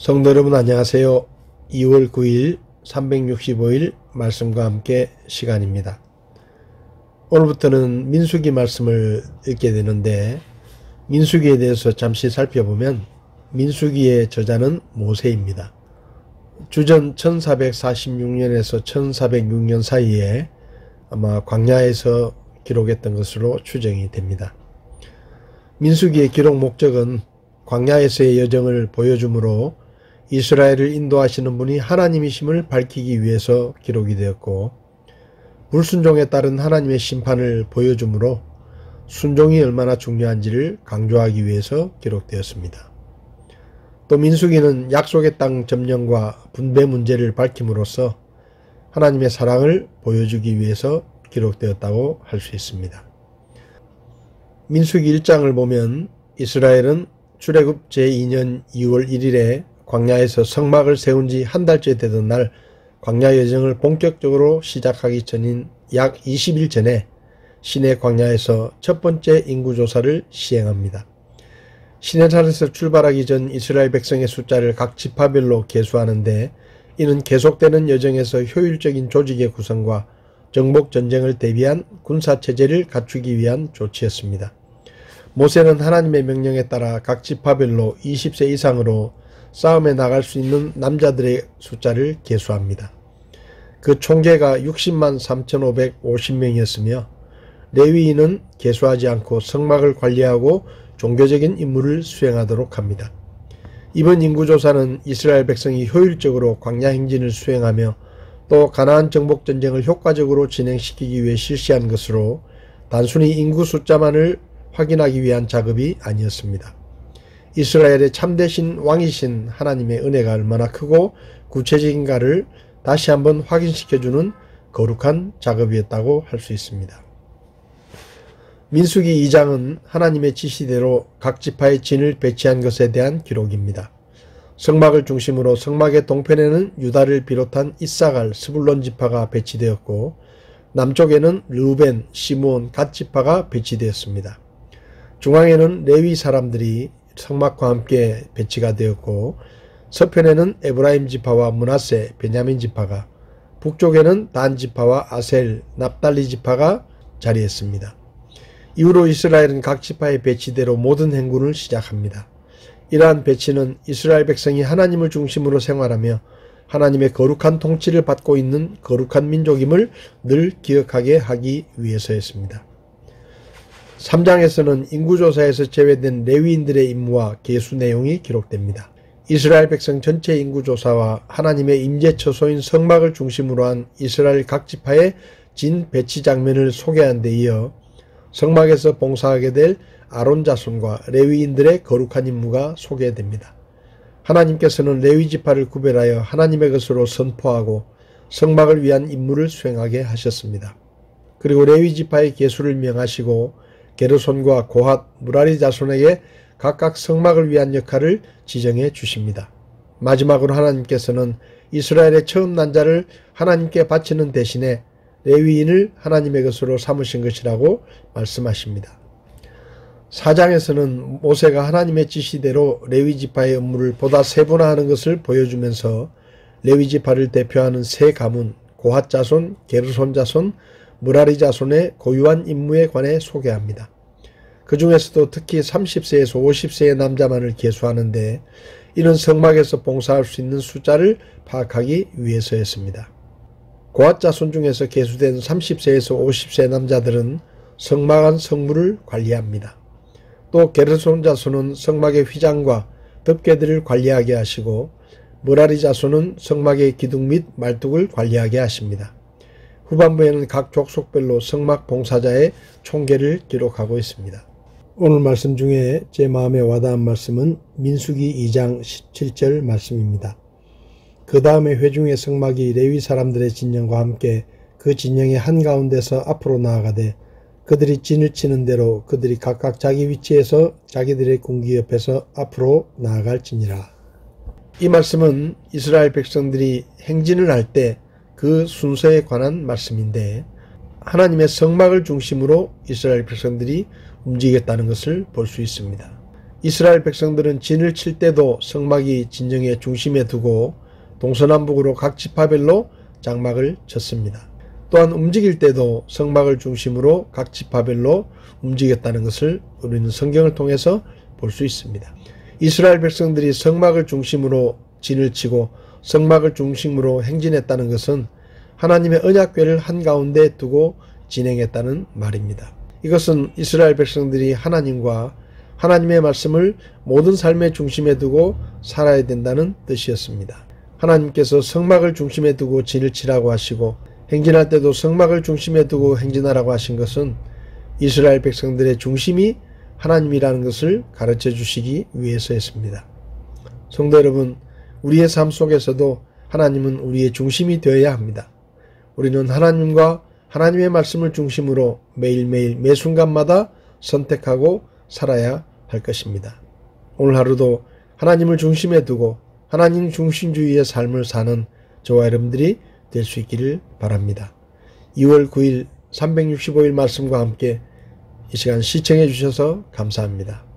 성도 여러분 안녕하세요. 2월 9일 365일 말씀과 함께 시간입니다. 오늘부터는 민수기 말씀을 읽게 되는데, 민수기에 대해서 잠시 살펴보면 민수기의 저자는 모세입니다. 주전 1446년에서 1406년 사이에 아마 광야에서 기록했던 것으로 추정이 됩니다. 민수기의 기록 목적은 광야에서의 여정을 보여주므로 이스라엘을 인도하시는 분이 하나님이심을 밝히기 위해서 기록이 되었고, 불순종에 따른 하나님의 심판을 보여주므로 순종이 얼마나 중요한지를 강조하기 위해서 기록되었습니다. 또 민수기는 약속의 땅 점령과 분배 문제를 밝힘으로써 하나님의 사랑을 보여주기 위해서 기록되었다고 할 수 있습니다. 민수기 1장을 보면 이스라엘은 출애굽 제2년 2월 1일에 광야에서 성막을 세운 지 한 달째 되던 날 광야 여정을 본격적으로 시작하기 전인 약 20일 전에 시내 광야에서 첫 번째 인구조사를 시행합니다. 시내산에서 출발하기 전 이스라엘 백성의 숫자를 각 지파별로 계수하는데, 이는 계속되는 여정에서 효율적인 조직의 구성과 정복전쟁을 대비한 군사체제를 갖추기 위한 조치였습니다. 모세는 하나님의 명령에 따라 각 지파별로 20세 이상으로 싸움에 나갈 수 있는 남자들의 숫자를 계수합니다. 그 총계가 60만 3,550명이었으며 레위인은 계수하지 않고 성막을 관리하고 종교적인 임무를 수행하도록 합니다. 이번 인구조사는 이스라엘 백성이 효율적으로 광야 행진을 수행하며 또 가나안 정복전쟁을 효과적으로 진행시키기 위해 실시한 것으로 단순히 인구 숫자만을 확인하기 위한 작업이 아니었습니다. 이스라엘의 참되신 왕이신 하나님의 은혜가 얼마나 크고 구체적인가를 다시 한번 확인시켜주는 거룩한 작업이었다고 할 수 있습니다. 민수기 2장은 하나님의 지시대로 각 지파의 진을 배치한 것에 대한 기록입니다. 성막을 중심으로 성막의 동편에는 유다를 비롯한 이사갈, 스불론 지파가 배치되었고, 남쪽에는 르우벤, 시므온, 갓 지파가 배치되었습니다. 중앙에는 레위 사람들이 성막과 함께 배치가 되었고, 서편에는 에브라임 지파와 므낫세, 베냐민 지파가, 북쪽에는 단 지파와 아셀, 납달리 지파가 자리했습니다. 이후로 이스라엘은 각 지파의 배치대로 모든 행군을 시작합니다. 이러한 배치는 이스라엘 백성이 하나님을 중심으로 생활하며 하나님의 거룩한 통치를 받고 있는 거룩한 민족임을 늘 기억하게 하기 위해서였습니다. 3장에서는 인구조사에서 제외된 레위인들의 임무와 계수 내용이 기록됩니다. 이스라엘 백성 전체 인구조사와 하나님의 임재처소인 성막을 중심으로 한 이스라엘 각 지파의 진 배치 장면을 소개한 데 이어 성막에서 봉사하게 될 아론 자손과 레위인들의 거룩한 임무가 소개됩니다. 하나님께서는 레위 지파를 구별하여 하나님의 것으로 선포하고 성막을 위한 임무를 수행하게 하셨습니다. 그리고 레위 지파의 계수를 명하시고 게르손과 고핫, 무라리 자손에게 각각 성막을 위한 역할을 지정해 주십니다. 마지막으로 하나님께서는 이스라엘의 처음 난 자를 하나님께 바치는 대신에 레위인을 하나님의 것으로 삼으신 것이라고 말씀하십니다. 4장에서는 모세가 하나님의 지시대로 레위 지파의 업무를 보다 세분화하는 것을 보여주면서 레위 지파를 대표하는 세 가문, 고핫 자손, 게르손 자손, 무라리 자손의 고유한 임무에 관해 소개합니다. 그 중에서도 특히 30세에서 50세의 남자만을 계수하는데, 이는 성막에서 봉사할 수 있는 숫자를 파악하기 위해서였습니다. 고핫 자손 중에서 계수된 30세에서 50세 남자들은 성막 안 성물을 관리합니다. 또 게르손 자손은 성막의 휘장과 덮개들을 관리하게 하시고, 무라리 자손은 성막의 기둥 및 말뚝을 관리하게 하십니다. 후반부에는 각 족속별로 성막 봉사자의 총계를 기록하고 있습니다. 오늘 말씀 중에 제 마음에 와닿은 말씀은 민수기 2장 17절 말씀입니다. 그 다음에 회중의 성막이 레위 사람들의 진영과 함께 그 진영의 한가운데서 앞으로 나아가되 그들이 진을 치는 대로 그들이 각각 자기 위치에서 자기들의 군기 옆에서 앞으로 나아갈지니라. 이 말씀은 이스라엘 백성들이 행진을 할 때 그 순서에 관한 말씀인데 하나님의 성막을 중심으로 이스라엘 백성들이 움직였다는 것을 볼 수 있습니다. 이스라엘 백성들은 진을 칠 때도 성막이 진영의 중심에 두고 동서남북으로 각 지파별로 장막을 쳤습니다. 또한 움직일 때도 성막을 중심으로 각 지파별로 움직였다는 것을 우리는 성경을 통해서 볼 수 있습니다. 이스라엘 백성들이 성막을 중심으로 진을 치고 성막을 중심으로 행진했다는 것은 하나님의 언약궤를 한가운데 두고 진행했다는 말입니다. 이것은 이스라엘 백성들이 하나님과 하나님의 말씀을 모든 삶의 중심에 두고 살아야 된다는 뜻이었습니다. 하나님께서 성막을 중심에 두고 진을 치라고 하시고 행진할 때도 성막을 중심에 두고 행진하라고 하신 것은 이스라엘 백성들의 중심이 하나님이라는 것을 가르쳐 주시기 위해서였습니다. 성도 여러분, 우리의 삶 속에서도 하나님은 우리의 중심이 되어야 합니다. 우리는 하나님과 하나님의 말씀을 중심으로 매일매일 매 순간마다 선택하고 살아야 할 것입니다. 오늘 하루도 하나님을 중심에 두고 하나님 중심주의의 삶을 사는 저와 여러분들이 될 수 있기를 바랍니다. 2월 9일 365일 말씀과 함께 이 시간 시청해 주셔서 감사합니다.